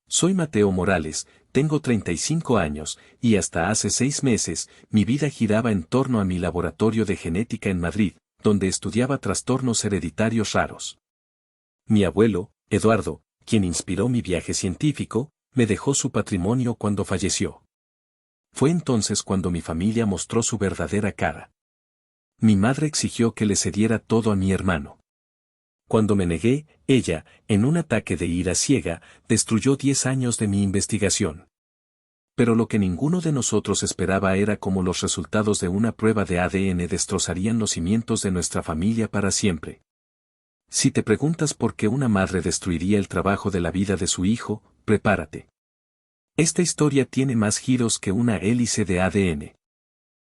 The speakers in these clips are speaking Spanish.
Soy Mateo Morales, tengo 35 años, y hasta hace 6 meses, mi vida giraba en torno a mi laboratorio de genética en Madrid, donde estudiaba trastornos hereditarios raros. Mi abuelo, Eduardo, quien inspiró mi viaje científico, me dejó su patrimonio cuando falleció. Fue entonces cuando mi familia mostró su verdadera cara. Mi madre exigió que le cediera todo a mi hermano. Cuando me negué, ella, en un ataque de ira ciega, destruyó 10 años de mi investigación. Pero lo que ninguno de nosotros esperaba era cómo los resultados de una prueba de ADN destrozarían los cimientos de nuestra familia para siempre. Si te preguntas por qué una madre destruiría el trabajo de la vida de su hijo, prepárate. Esta historia tiene más giros que una hélice de ADN.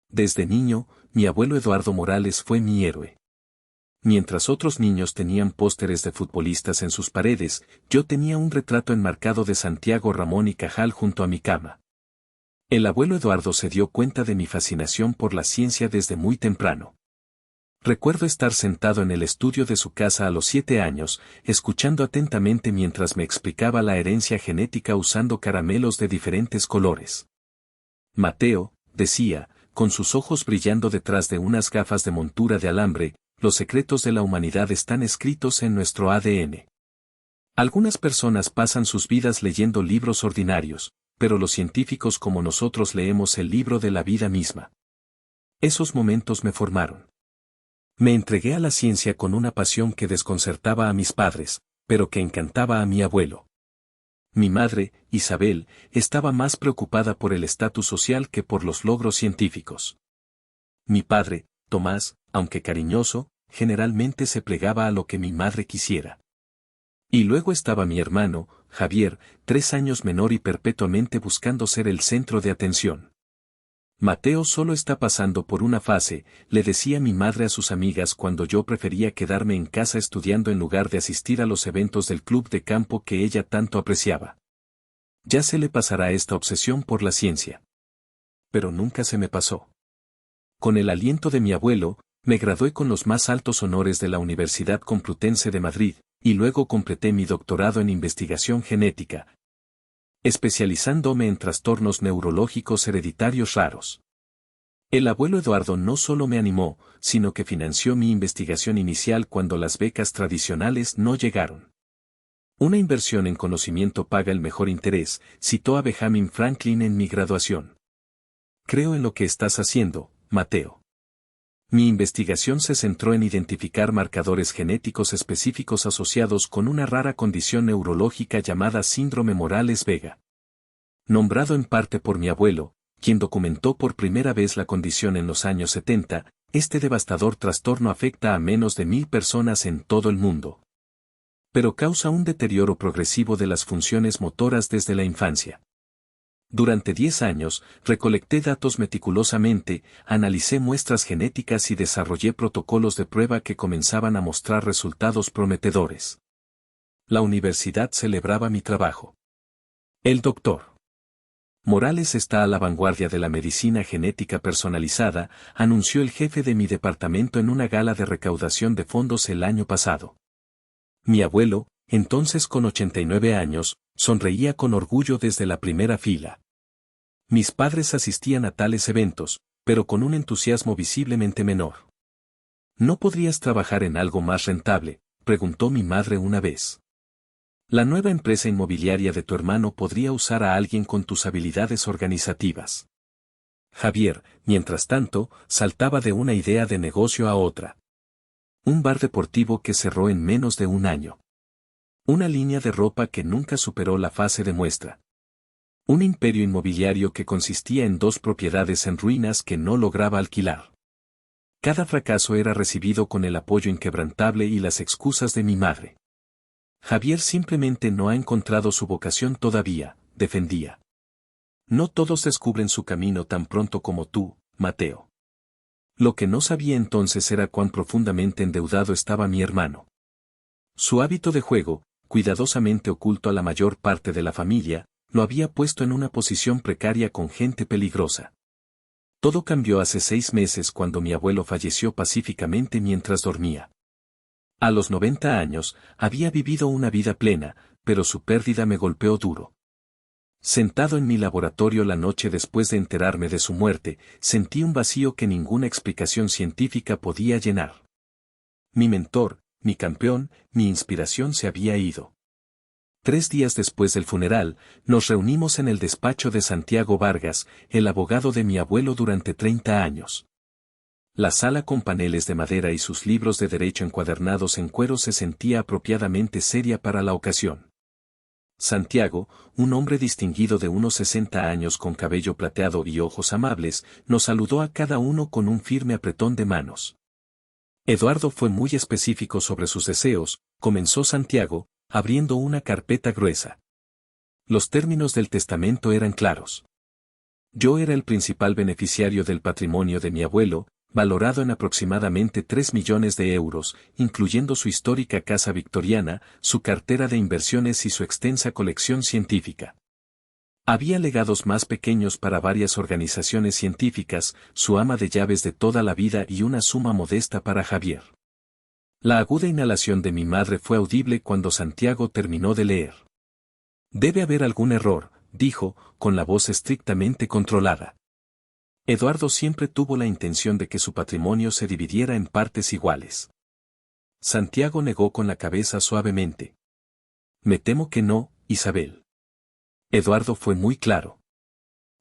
Desde niño, mi abuelo Eduardo Morales fue mi héroe. Mientras otros niños tenían pósteres de futbolistas en sus paredes, yo tenía un retrato enmarcado de Santiago Ramón y Cajal junto a mi cama. El abuelo Eduardo se dio cuenta de mi fascinación por la ciencia desde muy temprano. Recuerdo estar sentado en el estudio de su casa a los 7 años, escuchando atentamente mientras me explicaba la herencia genética usando caramelos de diferentes colores. Mateo, decía, con sus ojos brillando detrás de unas gafas de montura de alambre, los secretos de la humanidad están escritos en nuestro ADN. Algunas personas pasan sus vidas leyendo libros ordinarios, pero los científicos como nosotros leemos el libro de la vida misma. Esos momentos me formaron. Me entregué a la ciencia con una pasión que desconcertaba a mis padres, pero que encantaba a mi abuelo. Mi madre, Isabel, estaba más preocupada por el estatus social que por los logros científicos. Mi padre, Tomás, aunque cariñoso, generalmente se plegaba a lo que mi madre quisiera. Y luego estaba mi hermano, Javier, 3 años menor y perpetuamente buscando ser el centro de atención. Mateo solo está pasando por una fase, le decía mi madre a sus amigas cuando yo prefería quedarme en casa estudiando en lugar de asistir a los eventos del club de campo que ella tanto apreciaba. Ya se le pasará esta obsesión por la ciencia. Pero nunca se me pasó. Con el aliento de mi abuelo, me gradué con los más altos honores de la Universidad Complutense de Madrid, y luego completé mi doctorado en investigación genética, especializándome en trastornos neurológicos hereditarios raros. El abuelo Eduardo no solo me animó, sino que financió mi investigación inicial cuando las becas tradicionales no llegaron. Una inversión en conocimiento paga el mejor interés, citó a Benjamin Franklin en mi graduación. Creo en lo que estás haciendo, Mateo. Mi investigación se centró en identificar marcadores genéticos específicos asociados con una rara condición neurológica llamada síndrome Morales-Vega. Nombrado en parte por mi abuelo, quien documentó por primera vez la condición en los años 70, este devastador trastorno afecta a menos de 1000 personas en todo el mundo. Pero causa un deterioro progresivo de las funciones motoras desde la infancia. Durante 10 años, recolecté datos meticulosamente, analicé muestras genéticas y desarrollé protocolos de prueba que comenzaban a mostrar resultados prometedores. La universidad celebraba mi trabajo. El Dr. Morales está a la vanguardia de la medicina genética personalizada, anunció el jefe de mi departamento en una gala de recaudación de fondos el año pasado. Mi abuelo, entonces con 89 años, sonreía con orgullo desde la primera fila. Mis padres asistían a tales eventos, pero con un entusiasmo visiblemente menor. ¿No podrías trabajar en algo más rentable?, preguntó mi madre una vez. La nueva empresa inmobiliaria de tu hermano podría usar a alguien con tus habilidades organizativas. Javier, mientras tanto, saltaba de una idea de negocio a otra. Un bar deportivo que cerró en menos de un año. Una línea de ropa que nunca superó la fase de muestra. Un imperio inmobiliario que consistía en 2 propiedades en ruinas que no lograba alquilar. Cada fracaso era recibido con el apoyo inquebrantable y las excusas de mi madre. Javier simplemente no ha encontrado su vocación todavía, defendía. No todos descubren su camino tan pronto como tú, Mateo. Lo que no sabía entonces era cuán profundamente endeudado estaba mi hermano. Su hábito de juego, cuidadosamente oculto a la mayor parte de la familia, lo había puesto en una posición precaria con gente peligrosa. Todo cambió hace 6 meses cuando mi abuelo falleció pacíficamente mientras dormía. A los 90 años, había vivido una vida plena, pero su pérdida me golpeó duro. Sentado en mi laboratorio la noche después de enterarme de su muerte, sentí un vacío que ninguna explicación científica podía llenar. Mi mentor, mi campeón, mi inspiración se había ido. 3 días después del funeral, nos reunimos en el despacho de Santiago Vargas, el abogado de mi abuelo durante 30 años. La sala con paneles de madera y sus libros de derecho encuadernados en cuero se sentía apropiadamente seria para la ocasión. Santiago, un hombre distinguido de unos 60 años con cabello plateado y ojos amables, nos saludó a cada uno con un firme apretón de manos. Eduardo fue muy específico sobre sus deseos, comenzó Santiago, abriendo una carpeta gruesa. Los términos del testamento eran claros. Yo era el principal beneficiario del patrimonio de mi abuelo, valorado en aproximadamente 3 millones de euros, incluyendo su histórica casa victoriana, su cartera de inversiones y su extensa colección científica. Había legados más pequeños para varias organizaciones científicas, su ama de llaves de toda la vida y una suma modesta para Javier. La aguda inhalación de mi madre fue audible cuando Santiago terminó de leer. Debe haber algún error, dijo, con la voz estrictamente controlada. Eduardo siempre tuvo la intención de que su patrimonio se dividiera en partes iguales. Santiago negó con la cabeza suavemente. Me temo que no, Isabel. Eduardo fue muy claro.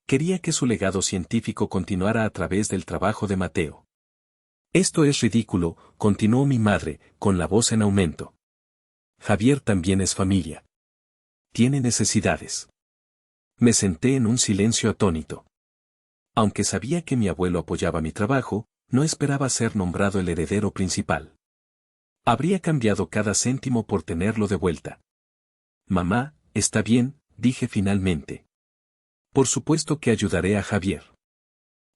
Quería que su legado científico continuara a través del trabajo de Mateo. Esto es ridículo, continuó mi madre, con la voz en aumento. Javier también es familia. Tiene necesidades. Me senté en un silencio atónito. Aunque sabía que mi abuelo apoyaba mi trabajo, no esperaba ser nombrado el heredero principal. Habría cambiado cada céntimo por tenerlo de vuelta. Mamá, está bien, dije finalmente. Por supuesto que ayudaré a Javier.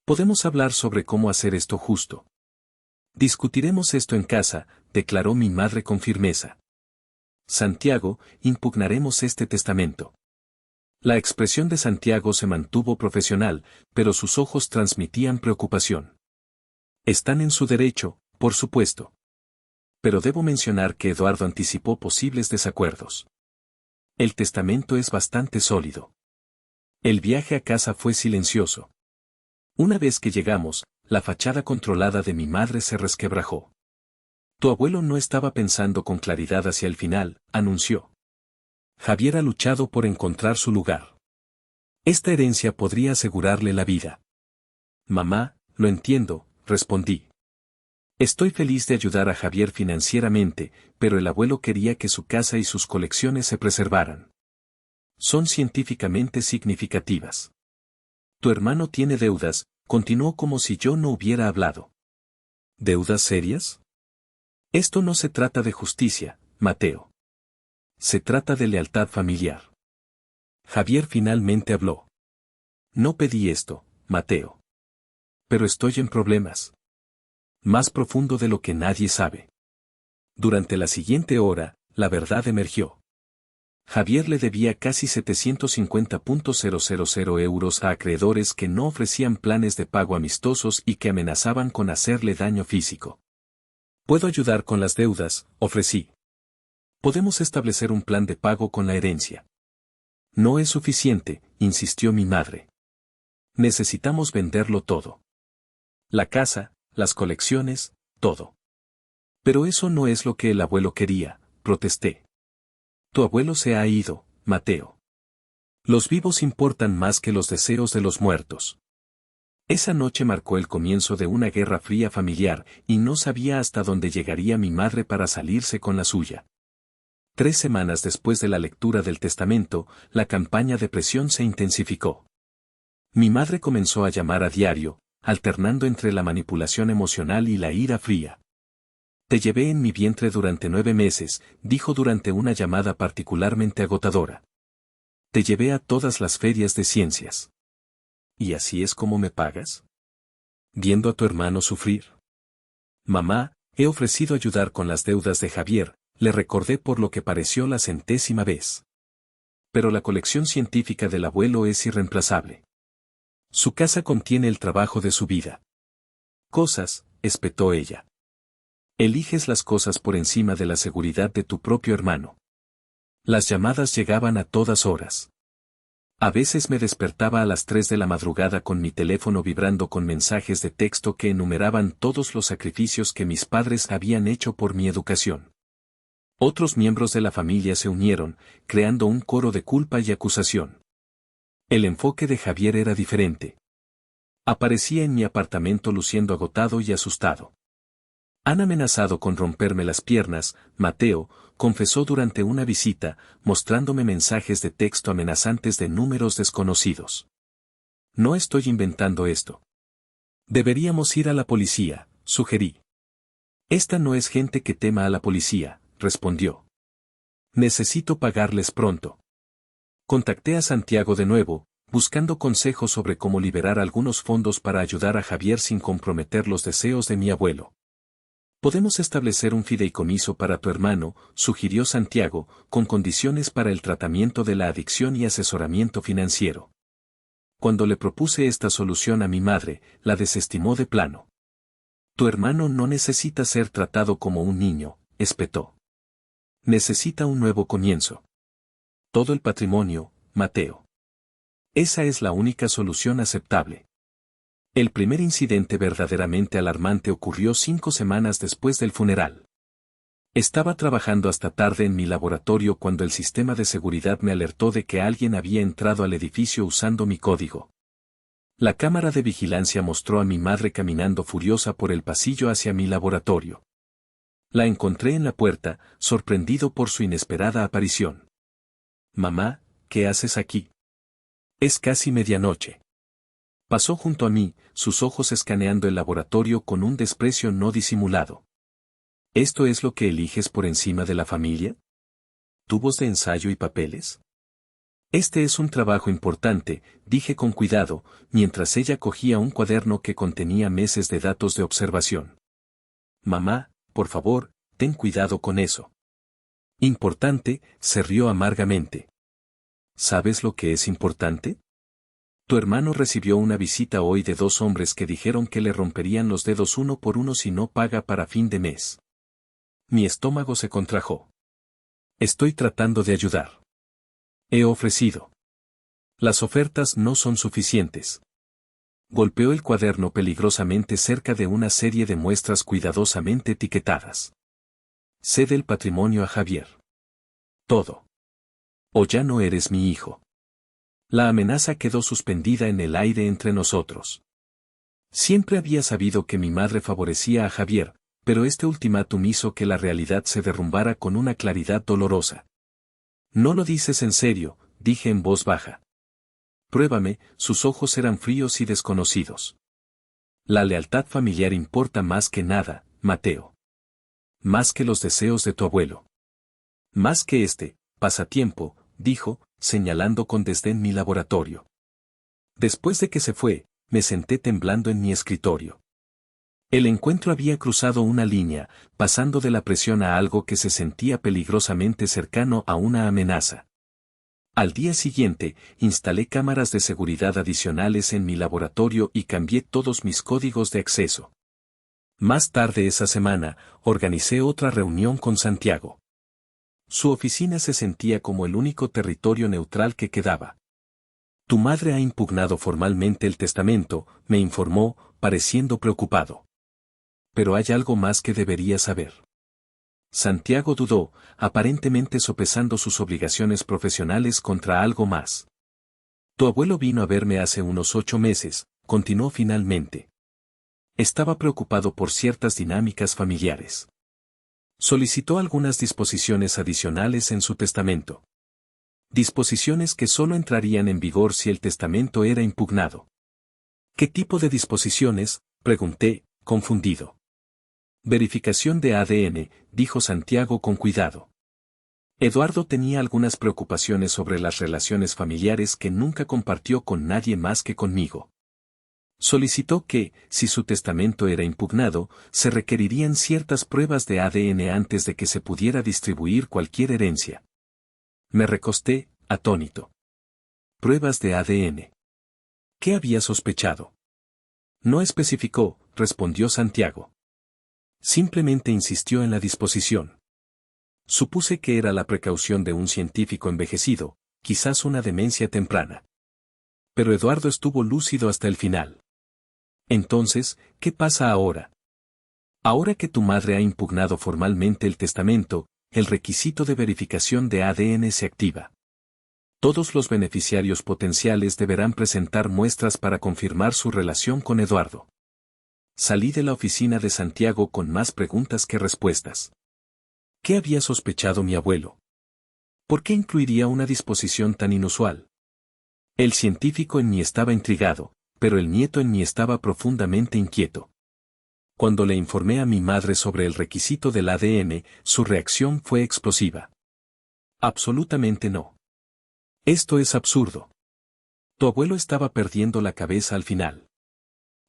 Podemos hablar sobre cómo hacer esto justo. Discutiremos esto en casa, declaró mi madre con firmeza. Santiago, impugnaremos este testamento. La expresión de Santiago se mantuvo profesional, pero sus ojos transmitían preocupación. Están en su derecho, por supuesto. Pero debo mencionar que Eduardo anticipó posibles desacuerdos. El testamento es bastante sólido. El viaje a casa fue silencioso. Una vez que llegamos, la fachada controlada de mi madre se resquebrajó. Tu abuelo no estaba pensando con claridad hacia el final, anunció. Javier ha luchado por encontrar su lugar. Esta herencia podría asegurarle la vida. Mamá, lo entiendo, respondí. Estoy feliz de ayudar a Javier financieramente, pero el abuelo quería que su casa y sus colecciones se preservaran. Son científicamente significativas. Tu hermano tiene deudas, continuó como si yo no hubiera hablado. ¿Deudas serias? Esto no se trata de justicia, Mateo. Se trata de lealtad familiar. Javier finalmente habló. No pedí esto, Mateo. Pero estoy en problemas. Más profundo de lo que nadie sabe. Durante la siguiente hora, la verdad emergió. Javier le debía casi 750.000 euros a acreedores que no ofrecían planes de pago amistosos y que amenazaban con hacerle daño físico. Puedo ayudar con las deudas, ofrecí. Podemos establecer un plan de pago con la herencia. No es suficiente, insistió mi madre. Necesitamos venderlo todo. La casa, las colecciones, todo. Pero eso no es lo que el abuelo quería, protesté. Tu abuelo se ha ido, Mateo. Los vivos importan más que los deseos de los muertos. Esa noche marcó el comienzo de una guerra fría familiar y no sabía hasta dónde llegaría mi madre para salirse con la suya. 3 semanas después de la lectura del testamento, la campaña de presión se intensificó. Mi madre comenzó a llamar a diario, alternando entre la manipulación emocional y la ira fría. Te llevé en mi vientre durante 9 meses, dijo durante una llamada particularmente agotadora. Te llevé a todas las ferias de ciencias. ¿Y así es como me pagas? ¿Viendo a tu hermano sufrir? Mamá, he ofrecido ayudar con las deudas de Javier, le recordé por lo que pareció la 100ª vez. Pero la colección científica del abuelo es irreemplazable. Su casa contiene el trabajo de su vida. Cosas, espetó ella. Eliges las cosas por encima de la seguridad de tu propio hermano. Las llamadas llegaban a todas horas. A veces me despertaba a las 3 de la madrugada con mi teléfono vibrando con mensajes de texto que enumeraban todos los sacrificios que mis padres habían hecho por mi educación. Otros miembros de la familia se unieron, creando un coro de culpa y acusación. El enfoque de Javier era diferente. Aparecía en mi apartamento luciendo agotado y asustado. Han amenazado con romperme las piernas, Mateo, confesó durante una visita, mostrándome mensajes de texto amenazantes de números desconocidos. No estoy inventando esto. Deberíamos ir a la policía, sugerí. Esta no es gente que tema a la policía, respondió. Necesito pagarles pronto. Contacté a Santiago de nuevo, buscando consejos sobre cómo liberar algunos fondos para ayudar a Javier sin comprometer los deseos de mi abuelo. Podemos establecer un fideicomiso para tu hermano, sugirió Santiago, con condiciones para el tratamiento de la adicción y asesoramiento financiero. Cuando le propuse esta solución a mi madre, la desestimó de plano. Tu hermano no necesita ser tratado como un niño, espetó. Necesita un nuevo comienzo. Todo el patrimonio, Mateo. Esa es la única solución aceptable. El primer incidente verdaderamente alarmante ocurrió 5 semanas después del funeral. Estaba trabajando hasta tarde en mi laboratorio cuando el sistema de seguridad me alertó de que alguien había entrado al edificio usando mi código. La cámara de vigilancia mostró a mi madre caminando furiosa por el pasillo hacia mi laboratorio. La encontré en la puerta, sorprendido por su inesperada aparición. Mamá, ¿qué haces aquí? Es casi medianoche. Pasó junto a mí, sus ojos escaneando el laboratorio con un desprecio no disimulado. ¿Esto es lo que eliges por encima de la familia? ¿Tubos de ensayo y papeles? Este es un trabajo importante, dije con cuidado, mientras ella cogía un cuaderno que contenía meses de datos de observación. Mamá, por favor, ten cuidado con eso. Importante, se rió amargamente. ¿Sabes lo que es importante? Tu hermano recibió una visita hoy de 2 hombres que dijeron que le romperían los dedos uno por uno si no paga para fin de mes. Mi estómago se contrajo. Estoy tratando de ayudar. He ofrecido. Las ofertas no son suficientes. Golpeó el cuaderno peligrosamente cerca de una serie de muestras cuidadosamente etiquetadas. Cede el patrimonio a Javier. Todo. O ya no eres mi hijo. La amenaza quedó suspendida en el aire entre nosotros. Siempre había sabido que mi madre favorecía a Javier, pero este ultimátum hizo que la realidad se derrumbara con una claridad dolorosa. No lo dices en serio, dije en voz baja. Pruébame, sus ojos eran fríos y desconocidos. La lealtad familiar importa más que nada, Mateo. Más que los deseos de tu abuelo. Más que este pasatiempo, dijo, señalando con desdén mi laboratorio. Después de que se fue, me senté temblando en mi escritorio. El encuentro había cruzado una línea, pasando de la presión a algo que se sentía peligrosamente cercano a una amenaza. Al día siguiente, instalé cámaras de seguridad adicionales en mi laboratorio y cambié todos mis códigos de acceso. Más tarde esa semana, organicé otra reunión con Santiago. Su oficina se sentía como el único territorio neutral que quedaba. Tu madre ha impugnado formalmente el testamento, me informó, pareciendo preocupado. Pero hay algo más que debería saber. Santiago dudó, aparentemente sopesando sus obligaciones profesionales contra algo más. Tu abuelo vino a verme hace unos 8 meses, continuó finalmente. Estaba preocupado por ciertas dinámicas familiares. Solicitó algunas disposiciones adicionales en su testamento. Disposiciones que solo entrarían en vigor si el testamento era impugnado. ¿Qué tipo de disposiciones?, pregunté, confundido. Verificación de ADN, dijo Santiago con cuidado. Eduardo tenía algunas preocupaciones sobre las relaciones familiares que nunca compartió con nadie más que conmigo. Solicitó que, si su testamento era impugnado, se requerirían ciertas pruebas de ADN antes de que se pudiera distribuir cualquier herencia. Me recosté, atónito. Pruebas de ADN. ¿Qué había sospechado? No especificó, respondió Santiago. Simplemente insistió en la disposición. Supuse que era la precaución de un científico envejecido, quizás una demencia temprana. Pero Eduardo estuvo lúcido hasta el final. Entonces, ¿qué pasa ahora? Ahora que tu madre ha impugnado formalmente el testamento, el requisito de verificación de ADN se activa. Todos los beneficiarios potenciales deberán presentar muestras para confirmar su relación con Eduardo. Salí de la oficina de Santiago con más preguntas que respuestas. ¿Qué había sospechado mi abuelo? ¿Por qué incluiría una disposición tan inusual? El científico en mí estaba intrigado, pero el nieto en mí estaba profundamente inquieto. Cuando le informé a mi madre sobre el requisito del ADN, su reacción fue explosiva. Absolutamente no. Esto es absurdo. Tu abuelo estaba perdiendo la cabeza al final.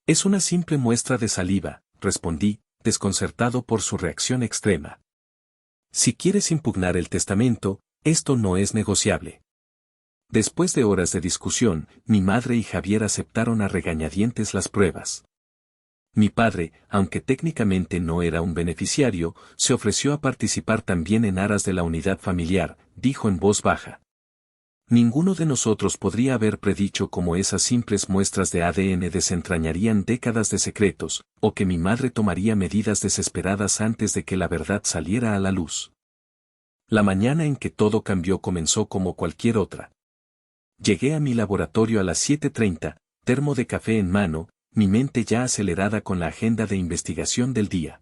Es una simple muestra de saliva, respondí, desconcertado por su reacción extrema. Si quieres impugnar el testamento, esto no es negociable. Después de horas de discusión, mi madre y Javier aceptaron a regañadientes las pruebas. Mi padre, aunque técnicamente no era un beneficiario, se ofreció a participar también en aras de la unidad familiar, dijo en voz baja. Ninguno de nosotros podría haber predicho cómo esas simples muestras de ADN desentrañarían décadas de secretos, o que mi madre tomaría medidas desesperadas antes de que la verdad saliera a la luz. La mañana en que todo cambió comenzó como cualquier otra. Llegué a mi laboratorio a las 7:30, termo de café en mano, mi mente ya acelerada con la agenda de investigación del día.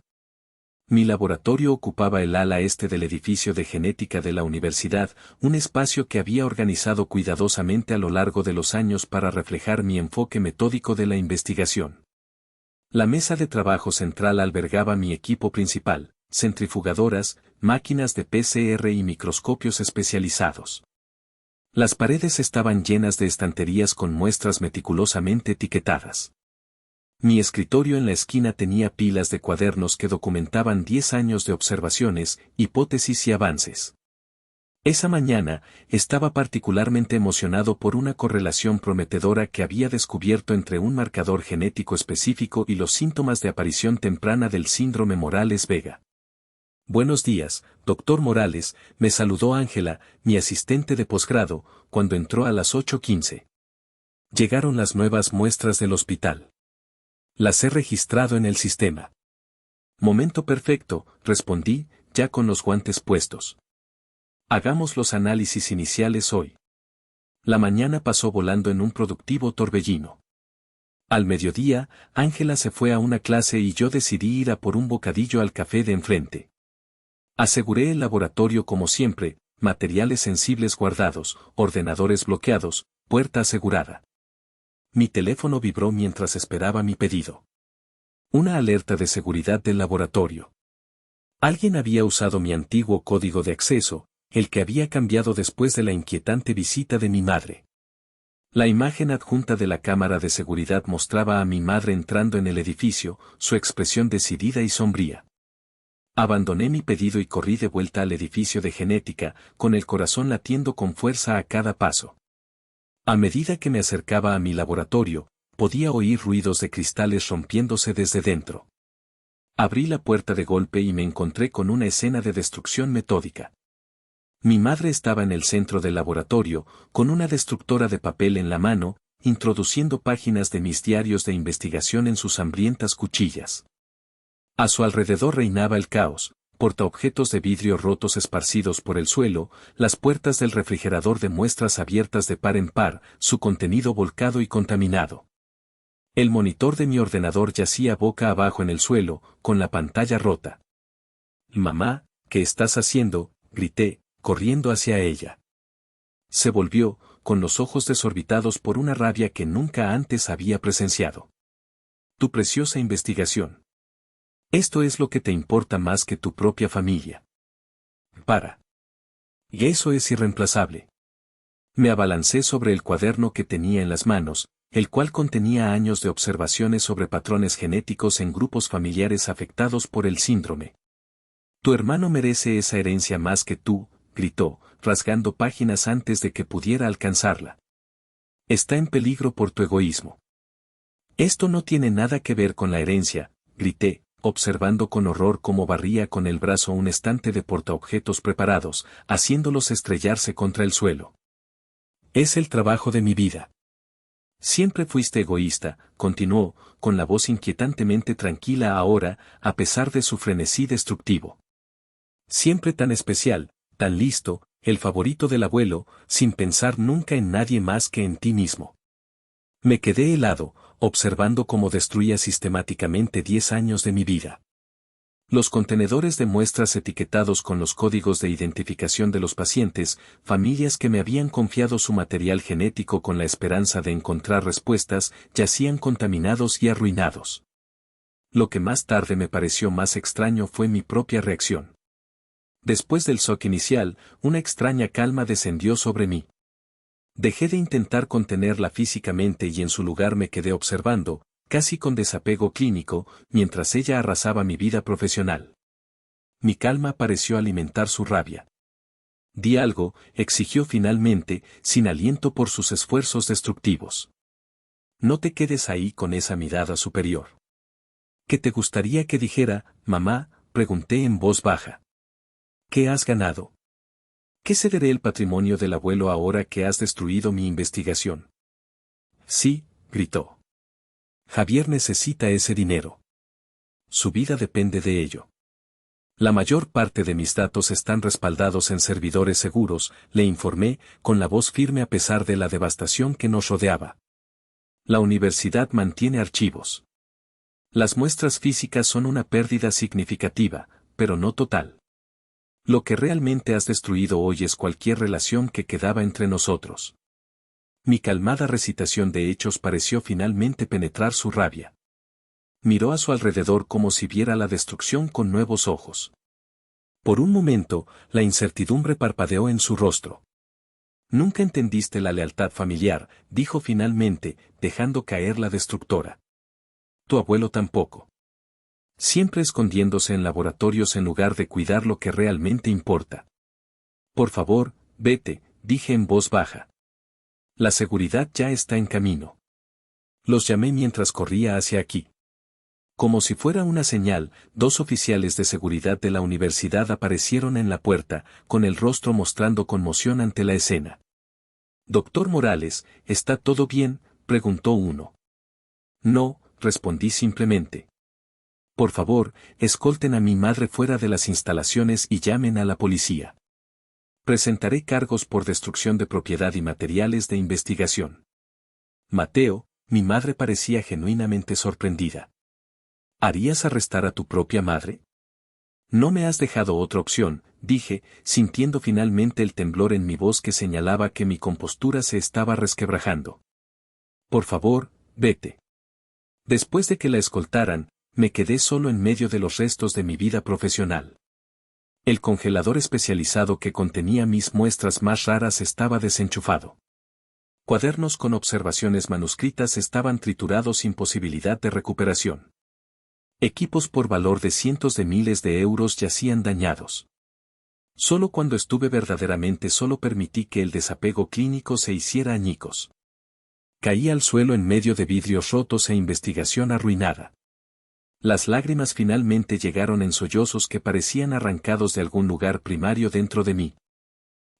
Mi laboratorio ocupaba el ala este del edificio de genética de la universidad, un espacio que había organizado cuidadosamente a lo largo de los años para reflejar mi enfoque metódico de la investigación. La mesa de trabajo central albergaba mi equipo principal, centrifugadoras, máquinas de PCR y microscopios especializados. Las paredes estaban llenas de estanterías con muestras meticulosamente etiquetadas. Mi escritorio en la esquina tenía pilas de cuadernos que documentaban 10 años de observaciones, hipótesis y avances. Esa mañana, estaba particularmente emocionado por una correlación prometedora que había descubierto entre un marcador genético específico y los síntomas de aparición temprana del síndrome Morales-Vega. Buenos días, doctor Morales, me saludó Ángela, mi asistente de posgrado, cuando entró a las 8:15. Llegaron las nuevas muestras del hospital. Las he registrado en el sistema. Momento perfecto, respondí, ya con los guantes puestos. Hagamos los análisis iniciales hoy. La mañana pasó volando en un productivo torbellino. Al mediodía, Ángela se fue a una clase y yo decidí ir a por un bocadillo al café de enfrente. Aseguré el laboratorio como siempre, materiales sensibles guardados, ordenadores bloqueados, puerta asegurada. Mi teléfono vibró mientras esperaba mi pedido. Una alerta de seguridad del laboratorio. Alguien había usado mi antiguo código de acceso, el que había cambiado después de la inquietante visita de mi madre. La imagen adjunta de la cámara de seguridad mostraba a mi madre entrando en el edificio, su expresión decidida y sombría. Abandoné mi pedido y corrí de vuelta al edificio de genética, con el corazón latiendo con fuerza a cada paso. A medida que me acercaba a mi laboratorio, podía oír ruidos de cristales rompiéndose desde dentro. Abrí la puerta de golpe y me encontré con una escena de destrucción metódica. Mi madre estaba en el centro del laboratorio, con una destructora de papel en la mano, introduciendo páginas de mis diarios de investigación en sus hambrientas cuchillas. A su alrededor reinaba el caos, portaobjetos de vidrio rotos esparcidos por el suelo, las puertas del refrigerador de muestras abiertas de par en par, su contenido volcado y contaminado. El monitor de mi ordenador yacía boca abajo en el suelo, con la pantalla rota. «Mamá, ¿qué estás haciendo?», grité, corriendo hacia ella. Se volvió, con los ojos desorbitados por una rabia que nunca antes había presenciado. «Tu preciosa investigación. Esto es lo que te importa más que tu propia familia. Para. Y eso es irreemplazable». Me abalancé sobre el cuaderno que tenía en las manos, el cual contenía años de observaciones sobre patrones genéticos en grupos familiares afectados por el síndrome. «Tu hermano merece esa herencia más que tú», gritó, rasgando páginas antes de que pudiera alcanzarla. «Está en peligro por tu egoísmo». «Esto no tiene nada que ver con la herencia», grité, observando con horror cómo barría con el brazo un estante de portaobjetos preparados, haciéndolos estrellarse contra el suelo. «Es el trabajo de mi vida». Siempre fuiste egoísta, continuó, con la voz inquietantemente tranquila ahora, a pesar de su frenesí destructivo. Siempre tan especial, tan listo, el favorito del abuelo, sin pensar nunca en nadie más que en ti mismo. Me quedé helado, observando cómo destruía sistemáticamente 10 años de mi vida. Los contenedores de muestras etiquetados con los códigos de identificación de los pacientes, familias que me habían confiado su material genético con la esperanza de encontrar respuestas, yacían contaminados y arruinados. Lo que más tarde me pareció más extraño fue mi propia reacción. Después del shock inicial, una extraña calma descendió sobre mí. Dejé de intentar contenerla físicamente y en su lugar me quedé observando, casi con desapego clínico, mientras ella arrasaba mi vida profesional. Mi calma pareció alimentar su rabia. Di algo, exigió finalmente, sin aliento por sus esfuerzos destructivos. No te quedes ahí con esa mirada superior. ¿Qué te gustaría que dijera, mamá?, pregunté en voz baja. ¿Qué has ganado? ¿Qué cederé el patrimonio del abuelo ahora que has destruido mi investigación? Sí, gritó. Javier necesita ese dinero. Su vida depende de ello. La mayor parte de mis datos están respaldados en servidores seguros, le informé, con la voz firme a pesar de la devastación que nos rodeaba. La universidad mantiene archivos. Las muestras físicas son una pérdida significativa, pero no total. Lo que realmente has destruido hoy es cualquier relación que quedaba entre nosotros. Mi calmada recitación de hechos pareció finalmente penetrar su rabia. Miró a su alrededor como si viera la destrucción con nuevos ojos. Por un momento, la incertidumbre parpadeó en su rostro. Nunca entendiste la lealtad familiar, dijo finalmente, dejando caer la destructora. Tu abuelo tampoco. Siempre escondiéndose en laboratorios en lugar de cuidar lo que realmente importa. Por favor, vete, dije en voz baja. La seguridad ya está en camino. Los llamé mientras corría hacia aquí. Como si fuera una señal, 2 oficiales de seguridad de la universidad aparecieron en la puerta, con el rostro mostrando conmoción ante la escena. Doctor Morales, ¿está todo bien?, preguntó uno. No, respondí simplemente. Por favor, escolten a mi madre fuera de las instalaciones y llamen a la policía. Presentaré cargos por destrucción de propiedad y materiales de investigación. Mateo, mi madre parecía genuinamente sorprendida. ¿Harías arrestar a tu propia madre? No me has dejado otra opción, dije, sintiendo finalmente el temblor en mi voz que señalaba que mi compostura se estaba resquebrajando. Por favor, vete. Después de que la escoltaran, me quedé solo en medio de los restos de mi vida profesional. El congelador especializado que contenía mis muestras más raras estaba desenchufado. Cuadernos con observaciones manuscritas estaban triturados sin posibilidad de recuperación. Equipos por valor de cientos de miles de euros yacían dañados. Solo cuando estuve verdaderamente solo permití que el desapego clínico se hiciera añicos. Caí al suelo en medio de vidrios rotos e investigación arruinada. Las lágrimas finalmente llegaron en sollozos que parecían arrancados de algún lugar primario dentro de mí.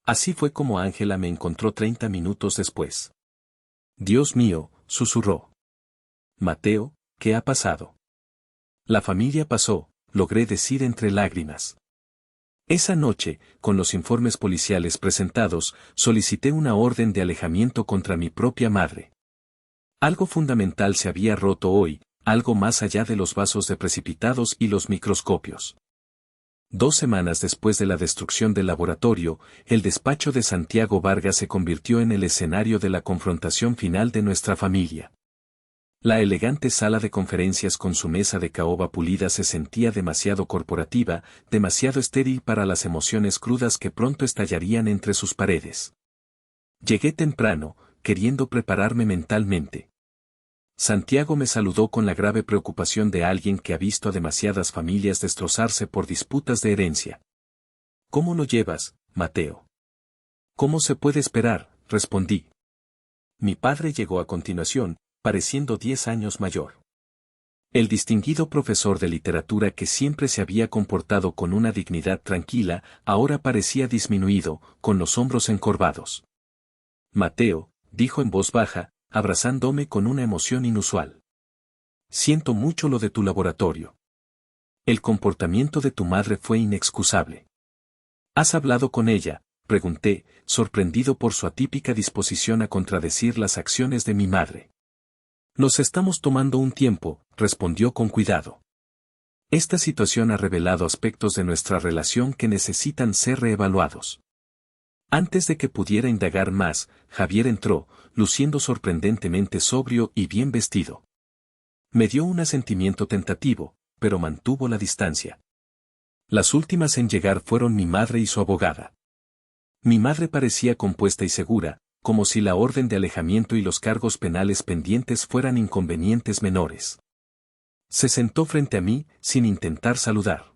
Así fue como Ángela me encontró 30 minutos después. Dios mío, susurró. Mateo, ¿qué ha pasado? La familia pasó, logré decir entre lágrimas. Esa noche, con los informes policiales presentados, solicité una orden de alejamiento contra mi propia madre. Algo fundamental se había roto hoy, algo más allá de los vasos de precipitados y los microscopios. 2 semanas después de la destrucción del laboratorio, el despacho de Santiago Vargas se convirtió en el escenario de la confrontación final de nuestra familia. La elegante sala de conferencias con su mesa de caoba pulida se sentía demasiado corporativa, demasiado estéril para las emociones crudas que pronto estallarían entre sus paredes. Llegué temprano, queriendo prepararme mentalmente. Santiago me saludó con la grave preocupación de alguien que ha visto a demasiadas familias destrozarse por disputas de herencia. ¿Cómo lo llevas, Mateo? ¿Cómo se puede esperar?, respondí. Mi padre llegó a continuación, pareciendo 10 años mayor. El distinguido profesor de literatura que siempre se había comportado con una dignidad tranquila, ahora parecía disminuido, con los hombros encorvados. Mateo, dijo en voz baja, abrazándome con una emoción inusual. Siento mucho lo de tu laboratorio. El comportamiento de tu madre fue inexcusable. ¿Has hablado con ella?, pregunté, sorprendido por su atípica disposición a contradecir las acciones de mi madre. Nos estamos tomando un tiempo, respondió con cuidado. Esta situación ha revelado aspectos de nuestra relación que necesitan ser reevaluados. Antes de que pudiera indagar más, Javier entró, luciendo sorprendentemente sobrio y bien vestido. Me dio un asentimiento tentativo, pero mantuvo la distancia. Las últimas en llegar fueron mi madre y su abogada. Mi madre parecía compuesta y segura, como si la orden de alejamiento y los cargos penales pendientes fueran inconvenientes menores. Se sentó frente a mí, sin intentar saludar.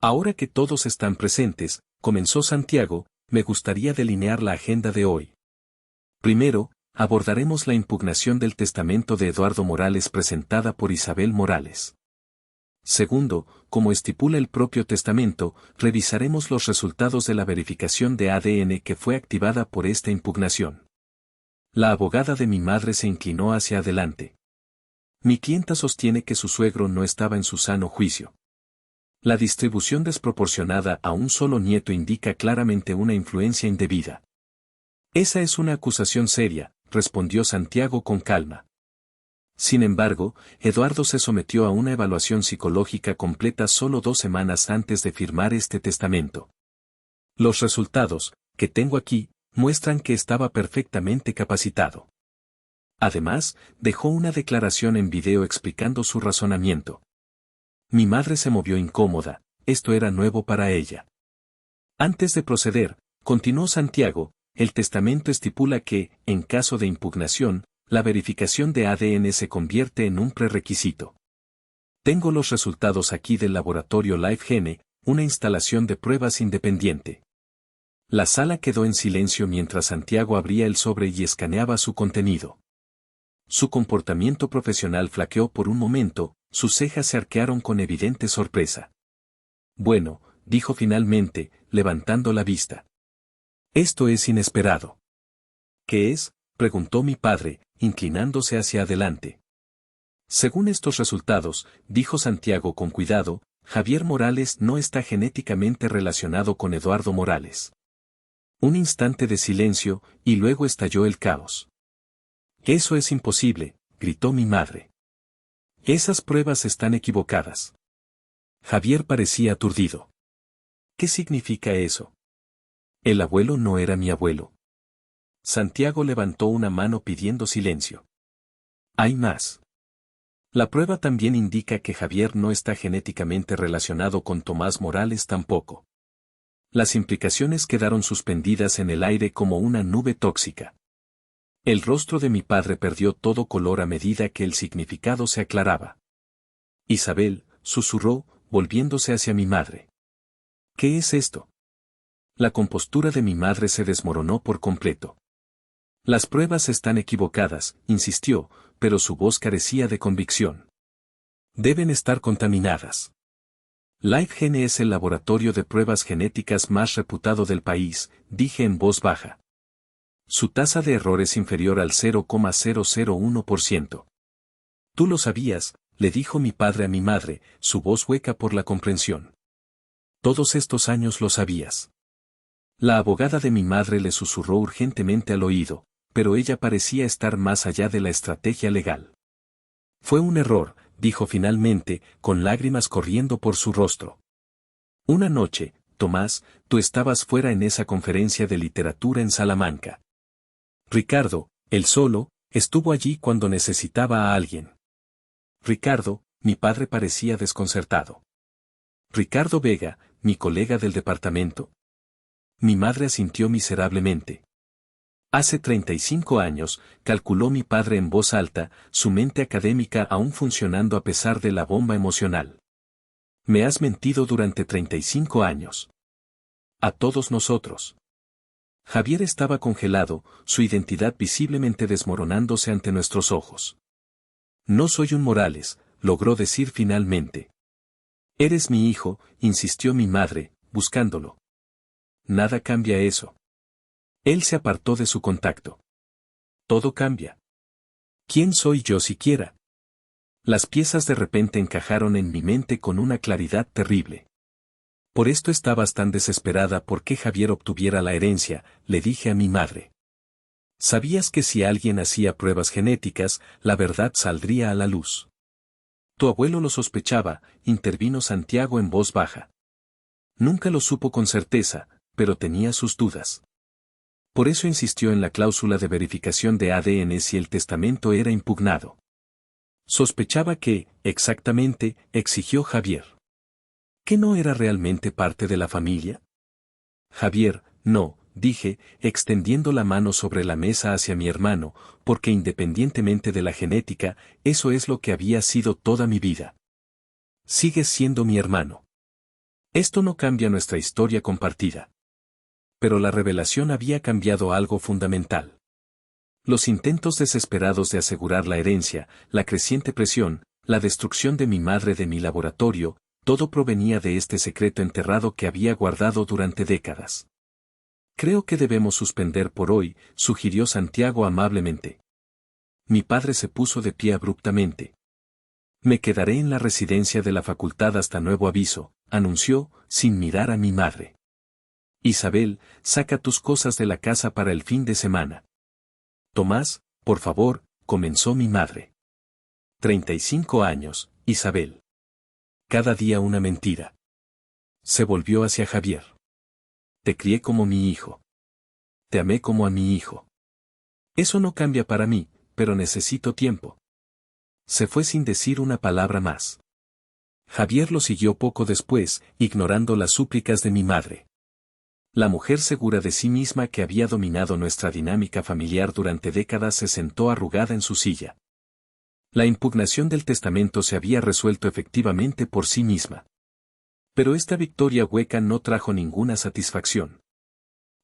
Ahora que todos están presentes, comenzó Santiago, me gustaría delinear la agenda de hoy. Primero, abordaremos la impugnación del testamento de Eduardo Morales presentada por Isabel Morales. Segundo, como estipula el propio testamento, revisaremos los resultados de la verificación de ADN que fue activada por esta impugnación. La abogada de mi madre se inclinó hacia adelante. Mi clienta sostiene que su suegro no estaba en su sano juicio. La distribución desproporcionada a un solo nieto indica claramente una influencia indebida. Esa es una acusación seria, respondió Santiago con calma. Sin embargo, Eduardo se sometió a una evaluación psicológica completa solo 2 semanas antes de firmar este testamento. Los resultados, que tengo aquí, muestran que estaba perfectamente capacitado. Además, dejó una declaración en video explicando su razonamiento. Mi madre se movió incómoda, esto era nuevo para ella. Antes de proceder, continuó Santiago, el testamento estipula que, en caso de impugnación, la verificación de ADN se convierte en un prerequisito. Tengo los resultados aquí del laboratorio LifeGene, una instalación de pruebas independiente. La sala quedó en silencio mientras Santiago abría el sobre y escaneaba su contenido. Su comportamiento profesional flaqueó por un momento, sus cejas se arquearon con evidente sorpresa. Bueno, dijo finalmente, levantando la vista. Esto es inesperado. ¿Qué es?, preguntó mi padre, inclinándose hacia adelante. Según estos resultados, dijo Santiago con cuidado, Javier Morales no está genéticamente relacionado con Eduardo Morales. Un instante de silencio, y luego estalló el caos. Eso es imposible, gritó mi madre. Esas pruebas están equivocadas. Javier parecía aturdido. ¿Qué significa eso? El abuelo no era mi abuelo. Santiago levantó una mano pidiendo silencio. Hay más. La prueba también indica que Javier no está genéticamente relacionado con Tomás Morales tampoco. Las implicaciones quedaron suspendidas en el aire como una nube tóxica. El rostro de mi padre perdió todo color a medida que el significado se aclaraba. Isabel, susurró, volviéndose hacia mi madre. ¿Qué es esto? La compostura de mi madre se desmoronó por completo. Las pruebas están equivocadas, insistió, pero su voz carecía de convicción. Deben estar contaminadas. LifeGene es el laboratorio de pruebas genéticas más reputado del país, dije en voz baja. Su tasa de error es inferior al 0,001%. Tú lo sabías, le dijo mi padre a mi madre, su voz hueca por la comprensión. Todos estos años lo sabías. La abogada de mi madre le susurró urgentemente al oído, pero ella parecía estar más allá de la estrategia legal. Fue un error, dijo finalmente, con lágrimas corriendo por su rostro. Una noche, Tomás, tú estabas fuera en esa conferencia de literatura en Salamanca. Ricardo, él solo, estuvo allí cuando necesitaba a alguien. Ricardo, mi padre parecía desconcertado. Ricardo Vega, mi colega del departamento. Mi madre asintió miserablemente. Hace 35 años, calculó mi padre en voz alta, su mente académica aún funcionando a pesar de la bomba emocional. Me has mentido durante 35 años. A todos nosotros. Javier estaba congelado, su identidad visiblemente desmoronándose ante nuestros ojos. No soy un Morales, logró decir finalmente. Eres mi hijo, insistió mi madre, buscándolo. Nada cambia eso. Él se apartó de su contacto. Todo cambia. ¿Quién soy yo siquiera? Las piezas de repente encajaron en mi mente con una claridad terrible. Por esto estabas tan desesperada por que Javier obtuviera la herencia, le dije a mi madre. Sabías que si alguien hacía pruebas genéticas, la verdad saldría a la luz. Tu abuelo lo sospechaba, intervino Santiago en voz baja. Nunca lo supo con certeza, pero tenía sus dudas. Por eso insistió en la cláusula de verificación de ADN si el testamento era impugnado. Sospechaba que, exactamente, exigió Javier. ¿Que no era realmente parte de la familia? Javier, no, dije, extendiendo la mano sobre la mesa hacia mi hermano, porque independientemente de la genética, eso es lo que había sido toda mi vida. Sigues siendo mi hermano. Esto no cambia nuestra historia compartida. Pero la revelación había cambiado algo fundamental. Los intentos desesperados de asegurar la herencia, la creciente presión, la destrucción de mi madre de mi laboratorio, todo provenía de este secreto enterrado que había guardado durante décadas. Creo que debemos suspender por hoy, sugirió Santiago amablemente. Mi padre se puso de pie abruptamente. Me quedaré en la residencia de la facultad hasta nuevo aviso, anunció, sin mirar a mi madre. Isabel, saca tus cosas de la casa para el fin de semana. Tomás, por favor, comenzó mi madre. 35 años, Isabel. Cada día una mentira. Se volvió hacia Javier. Te crié como mi hijo. Te amé como a mi hijo. Eso no cambia para mí, pero necesito tiempo. Se fue sin decir una palabra más. Javier lo siguió poco después, ignorando las súplicas de mi madre. La mujer segura de sí misma que había dominado nuestra dinámica familiar durante décadas se sentó arrugada en su silla. La impugnación del testamento se había resuelto efectivamente por sí misma. Pero esta victoria hueca no trajo ninguna satisfacción.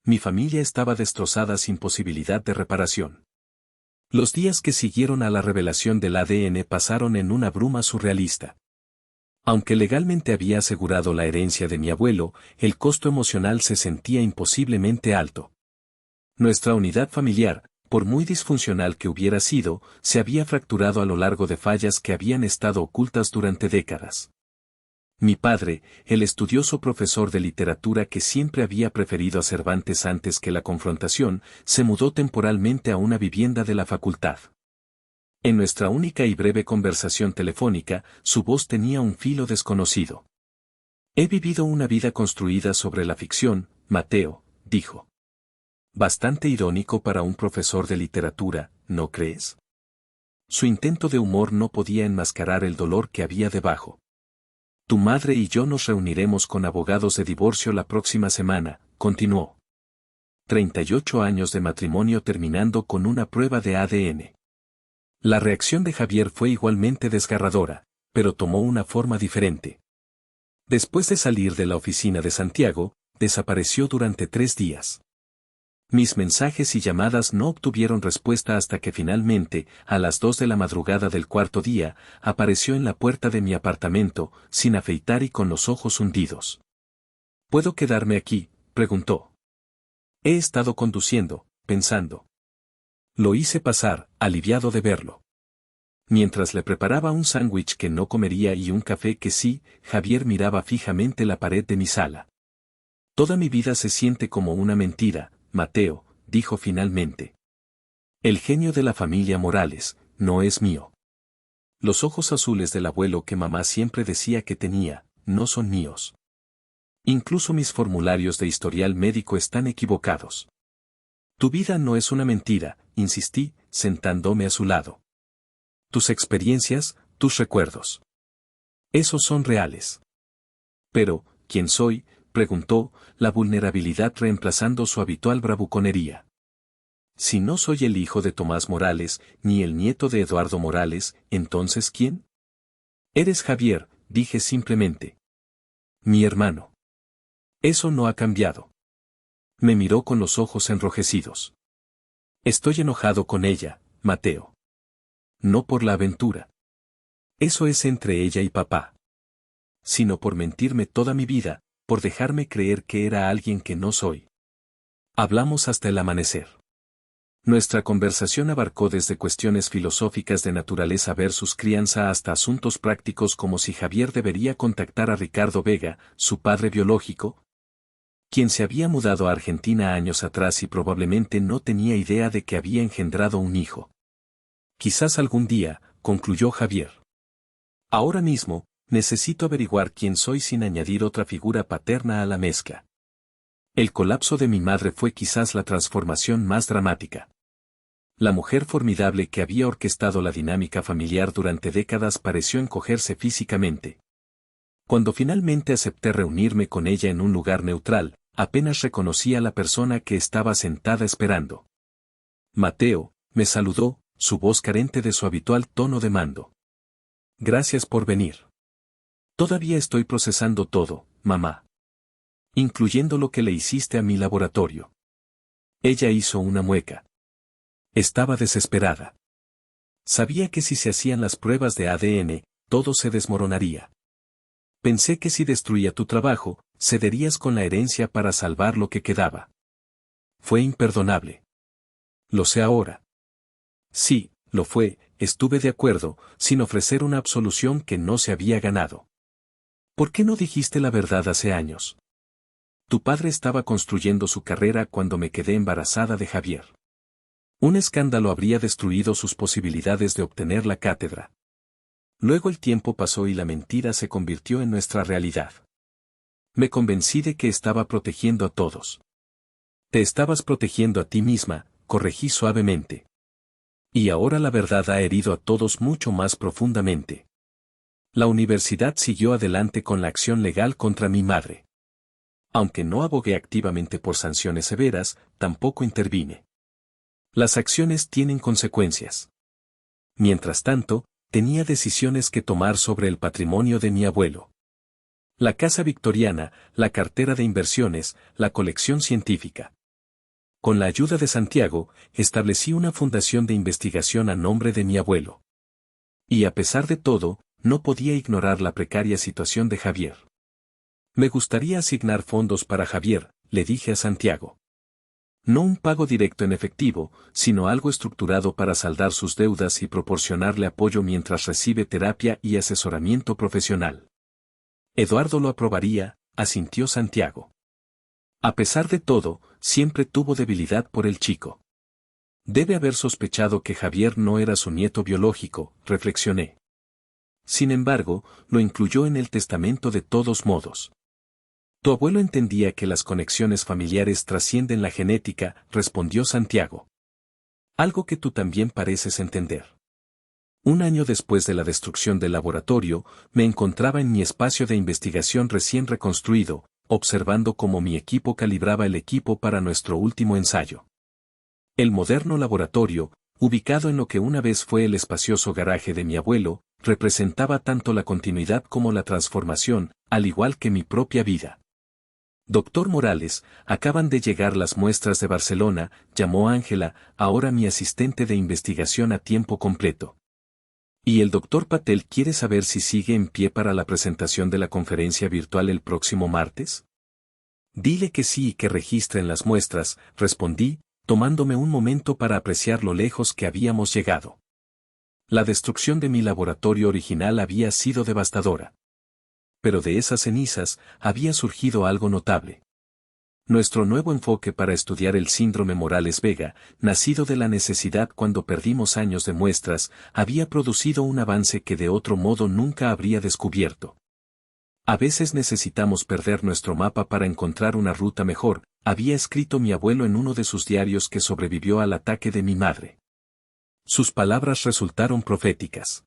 Mi familia estaba destrozada sin posibilidad de reparación. Los días que siguieron a la revelación del ADN pasaron en una bruma surrealista. Aunque legalmente había asegurado la herencia de mi abuelo, el costo emocional se sentía imposiblemente alto. Nuestra unidad familiar, por muy disfuncional que hubiera sido, se había fracturado a lo largo de fallas que habían estado ocultas durante décadas. Mi padre, el estudioso profesor de literatura que siempre había preferido a Cervantes antes que la confrontación, se mudó temporalmente a una vivienda de la facultad. En nuestra única y breve conversación telefónica, su voz tenía un filo desconocido. He vivido una vida construida sobre la ficción, Mateo, dijo. Bastante irónico para un profesor de literatura, ¿no crees? Su intento de humor no podía enmascarar el dolor que había debajo. Tu madre y yo nos reuniremos con abogados de divorcio la próxima semana, continuó. 38 años de matrimonio terminando con una prueba de ADN. La reacción de Javier fue igualmente desgarradora, pero tomó una forma diferente. Después de salir de la oficina de Santiago, desapareció durante 3 días. Mis mensajes y llamadas no obtuvieron respuesta hasta que finalmente, a las 2 de la madrugada del cuarto día, apareció en la puerta de mi apartamento, sin afeitar y con los ojos hundidos. ¿Puedo quedarme aquí?, preguntó. He estado conduciendo, pensando. Lo hice pasar, aliviado de verlo. Mientras le preparaba un sándwich que no comería y un café que sí, Javier miraba fijamente la pared de mi sala. Toda mi vida se siente como una mentira, Mateo, dijo finalmente. El genio de la familia Morales, no es mío. Los ojos azules del abuelo que mamá siempre decía que tenía, no son míos. Incluso mis formularios de historial médico están equivocados. Tu vida no es una mentira, insistí, sentándome a su lado. Tus experiencias, tus recuerdos. Esos son reales. Pero, ¿quién soy?, preguntó, la vulnerabilidad reemplazando su habitual bravuconería. Si no soy el hijo de Tomás Morales, ni el nieto de Eduardo Morales, ¿entonces quién? Eres Javier, dije simplemente. Mi hermano. Eso no ha cambiado. Me miró con los ojos enrojecidos. Estoy enojado con ella, Mateo. No por la aventura. Eso es entre ella y papá. Sino por mentirme toda mi vida, por dejarme creer que era alguien que no soy. Hablamos hasta el amanecer. Nuestra conversación abarcó desde cuestiones filosóficas de naturaleza versus crianza hasta asuntos prácticos como si Javier debería contactar a Ricardo Vega, su padre biológico, quien se había mudado a Argentina años atrás y probablemente no tenía idea de que había engendrado un hijo. Quizás algún día, concluyó Javier. Ahora mismo, necesito averiguar quién soy sin añadir otra figura paterna a la mezcla. El colapso de mi madre fue quizás la transformación más dramática. La mujer formidable que había orquestado la dinámica familiar durante décadas pareció encogerse físicamente. Cuando finalmente acepté reunirme con ella en un lugar neutral, apenas reconocí a la persona que estaba sentada esperando. Mateo, me saludó, su voz carente de su habitual tono de mando. Gracias por venir. Todavía estoy procesando todo, mamá. Incluyendo lo que le hiciste a mi laboratorio. Ella hizo una mueca. Estaba desesperada. Sabía que si se hacían las pruebas de ADN, todo se desmoronaría. Pensé que si destruía tu trabajo, cederías con la herencia para salvar lo que quedaba. Fue imperdonable. Lo sé ahora. Sí, lo fue, estuve de acuerdo, sin ofrecer una absolución que no se había ganado. ¿Por qué no dijiste la verdad hace años? Tu padre estaba construyendo su carrera cuando me quedé embarazada de Javier. Un escándalo habría destruido sus posibilidades de obtener la cátedra. Luego el tiempo pasó y la mentira se convirtió en nuestra realidad. Me convencí de que estaba protegiendo a todos. Te estabas protegiendo a ti misma, corregí suavemente. Y ahora la verdad ha herido a todos mucho más profundamente. La universidad siguió adelante con la acción legal contra mi madre. Aunque no abogué activamente por sanciones severas, tampoco intervine. Las acciones tienen consecuencias. Mientras tanto, tenía decisiones que tomar sobre el patrimonio de mi abuelo. La casa victoriana, la cartera de inversiones, la colección científica. Con la ayuda de Santiago, establecí una fundación de investigación a nombre de mi abuelo. Y a pesar de todo, no podía ignorar la precaria situación de Javier. Me gustaría asignar fondos para Javier, le dije a Santiago. No un pago directo en efectivo, sino algo estructurado para saldar sus deudas y proporcionarle apoyo mientras recibe terapia y asesoramiento profesional. Eduardo lo aprobaría, asintió Santiago. A pesar de todo, siempre tuvo debilidad por el chico. Debe haber sospechado que Javier no era su nieto biológico, reflexioné. Sin embargo, lo incluyó en el testamento de todos modos. Tu abuelo entendía que las conexiones familiares trascienden la genética, respondió Santiago. Algo que tú también pareces entender. Un año después de la destrucción del laboratorio, me encontraba en mi espacio de investigación recién reconstruido, observando cómo mi equipo calibraba el equipo para nuestro último ensayo. El moderno laboratorio, ubicado en lo que una vez fue el espacioso garaje de mi abuelo, representaba tanto la continuidad como la transformación, al igual que mi propia vida. Doctor Morales, acaban de llegar las muestras de Barcelona, llamó Ángela, ahora mi asistente de investigación a tiempo completo. Y el doctor Patel quiere saber si sigue en pie para la presentación de la conferencia virtual el próximo martes. Dile que sí y que registren las muestras, respondí, tomándome un momento para apreciar lo lejos que habíamos llegado. La destrucción de mi laboratorio original había sido devastadora. Pero de esas cenizas había surgido algo notable. Nuestro nuevo enfoque para estudiar el síndrome Morales-Vega, nacido de la necesidad cuando perdimos años de muestras, había producido un avance que de otro modo nunca habría descubierto. A veces necesitamos perder nuestro mapa para encontrar una ruta mejor, había escrito mi abuelo en uno de sus diarios que sobrevivió al ataque de mi madre. Sus palabras resultaron proféticas.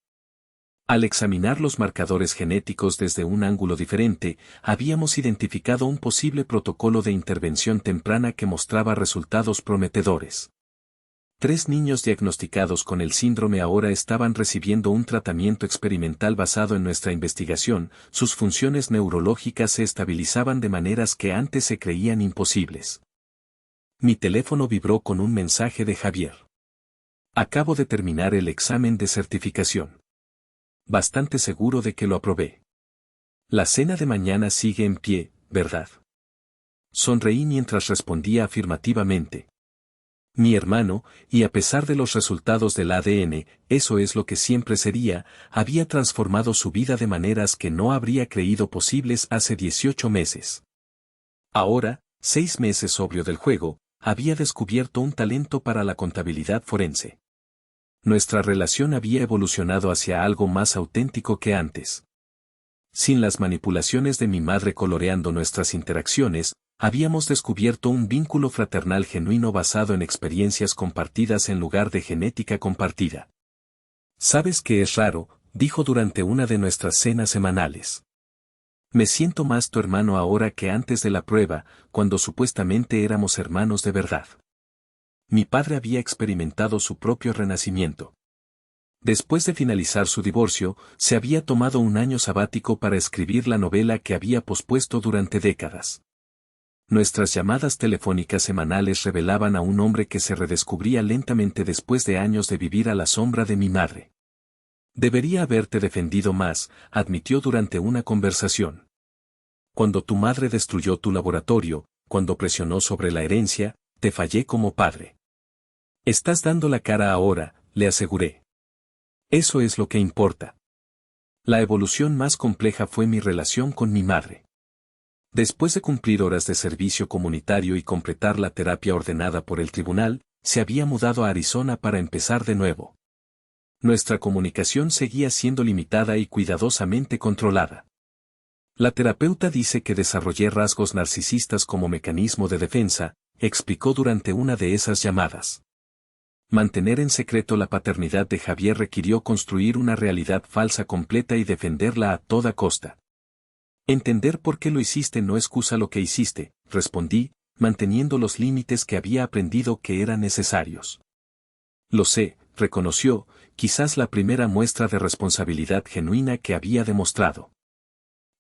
Al examinar los marcadores genéticos desde un ángulo diferente, habíamos identificado un posible protocolo de intervención temprana que mostraba resultados prometedores. 3 niños diagnosticados con el síndrome ahora estaban recibiendo un tratamiento experimental basado en nuestra investigación, sus funciones neurológicas se estabilizaban de maneras que antes se creían imposibles. Mi teléfono vibró con un mensaje de Javier. Acabo de terminar el examen de certificación. Bastante seguro de que lo aprobé. La cena de mañana sigue en pie, ¿verdad? Sonreí mientras respondía afirmativamente. Mi hermano, y a pesar de los resultados del ADN, eso es lo que siempre sería, había transformado su vida de maneras que no habría creído posibles hace 18 meses. Ahora, 6 meses sobrio del juego, había descubierto un talento para la contabilidad forense. Nuestra relación había evolucionado hacia algo más auténtico que antes. Sin las manipulaciones de mi madre coloreando nuestras interacciones, habíamos descubierto un vínculo fraternal genuino basado en experiencias compartidas en lugar de genética compartida. ¿Sabes qué es raro?, dijo durante una de nuestras cenas semanales. Me siento más tu hermano ahora que antes de la prueba, cuando supuestamente éramos hermanos de verdad. Mi padre había experimentado su propio renacimiento. Después de finalizar su divorcio, se había tomado un año sabático para escribir la novela que había pospuesto durante décadas. Nuestras llamadas telefónicas semanales revelaban a un hombre que se redescubría lentamente después de años de vivir a la sombra de mi madre. Debería haberte defendido más, admitió durante una conversación. Cuando tu madre destruyó tu laboratorio, cuando presionó sobre la herencia, te fallé como padre. Estás dando la cara ahora, le aseguré. Eso es lo que importa. La evolución más compleja fue mi relación con mi madre. Después de cumplir horas de servicio comunitario y completar la terapia ordenada por el tribunal, se había mudado a Arizona para empezar de nuevo. Nuestra comunicación seguía siendo limitada y cuidadosamente controlada. La terapeuta dice que desarrollé rasgos narcisistas como mecanismo de defensa, explicó durante una de esas llamadas. Mantener en secreto la paternidad de Javier requirió construir una realidad falsa completa y defenderla a toda costa. Entender por qué lo hiciste no excusa lo que hiciste, respondí, manteniendo los límites que había aprendido que eran necesarios. Lo sé, reconoció, quizás la primera muestra de responsabilidad genuina que había demostrado.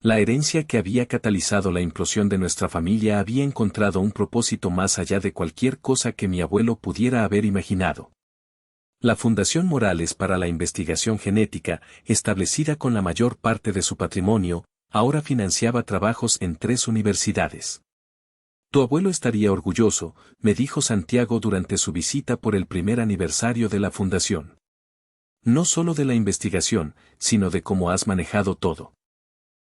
La herencia que había catalizado la implosión de nuestra familia había encontrado un propósito más allá de cualquier cosa que mi abuelo pudiera haber imaginado. La Fundación Morales para la Investigación Genética, establecida con la mayor parte de su patrimonio, ahora financiaba trabajos en 3 universidades. Tu abuelo estaría orgulloso, me dijo Santiago durante su visita por el primer aniversario de la fundación. No solo de la investigación, sino de cómo has manejado todo.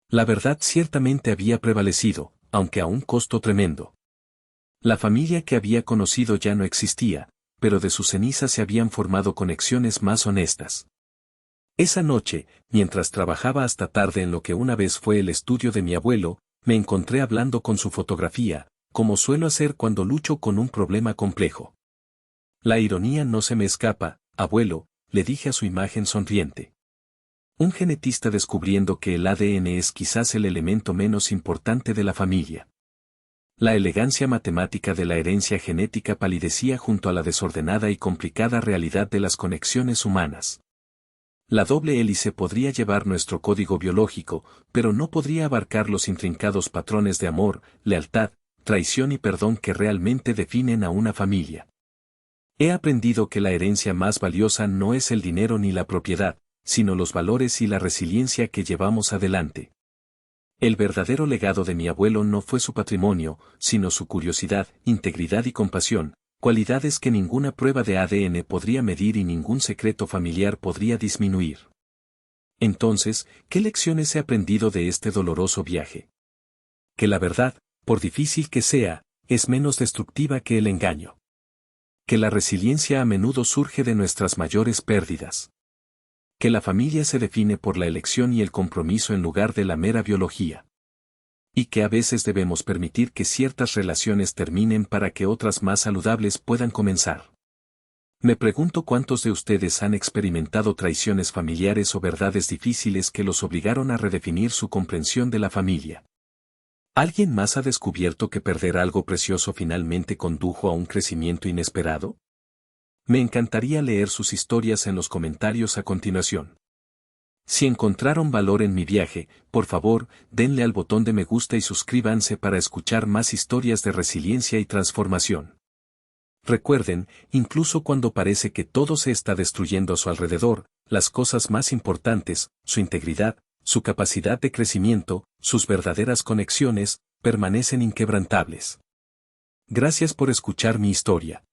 La verdad ciertamente había prevalecido, aunque a un costo tremendo. La familia que había conocido ya no existía, pero de sus cenizas se habían formado conexiones más honestas. Esa noche, mientras trabajaba hasta tarde en lo que una vez fue el estudio de mi abuelo, me encontré hablando con su fotografía, como suelo hacer cuando lucho con un problema complejo. La ironía no se me escapa, abuelo, le dije a su imagen sonriente. Un genetista descubriendo que el ADN es quizás el elemento menos importante de la familia. La elegancia matemática de la herencia genética palidecía junto a la desordenada y complicada realidad de las conexiones humanas. La doble hélice podría llevar nuestro código biológico, pero no podría abarcar los intrincados patrones de amor, lealtad, traición y perdón que realmente definen a una familia. He aprendido que la herencia más valiosa no es el dinero ni la propiedad, sino los valores y la resiliencia que llevamos adelante. El verdadero legado de mi abuelo no fue su patrimonio, sino su curiosidad, integridad y compasión, cualidades que ninguna prueba de ADN podría medir y ningún secreto familiar podría disminuir. Entonces, ¿qué lecciones he aprendido de este doloroso viaje? Que la verdad, por difícil que sea, es menos destructiva que el engaño. Que la resiliencia a menudo surge de nuestras mayores pérdidas. Que la familia se define por la elección y el compromiso en lugar de la mera biología. Y que a veces debemos permitir que ciertas relaciones terminen para que otras más saludables puedan comenzar. Me pregunto cuántos de ustedes han experimentado traiciones familiares o verdades difíciles que los obligaron a redefinir su comprensión de la familia. ¿Alguien más ha descubierto que perder algo precioso finalmente condujo a un crecimiento inesperado? Me encantaría leer sus historias en los comentarios a continuación. Si encontraron valor en mi viaje, por favor, denle al botón de me gusta y suscríbanse para escuchar más historias de resiliencia y transformación. Recuerden, incluso cuando parece que todo se está destruyendo a su alrededor, las cosas más importantes, su integridad, su capacidad de crecimiento, sus verdaderas conexiones, permanecen inquebrantables. Gracias por escuchar mi historia.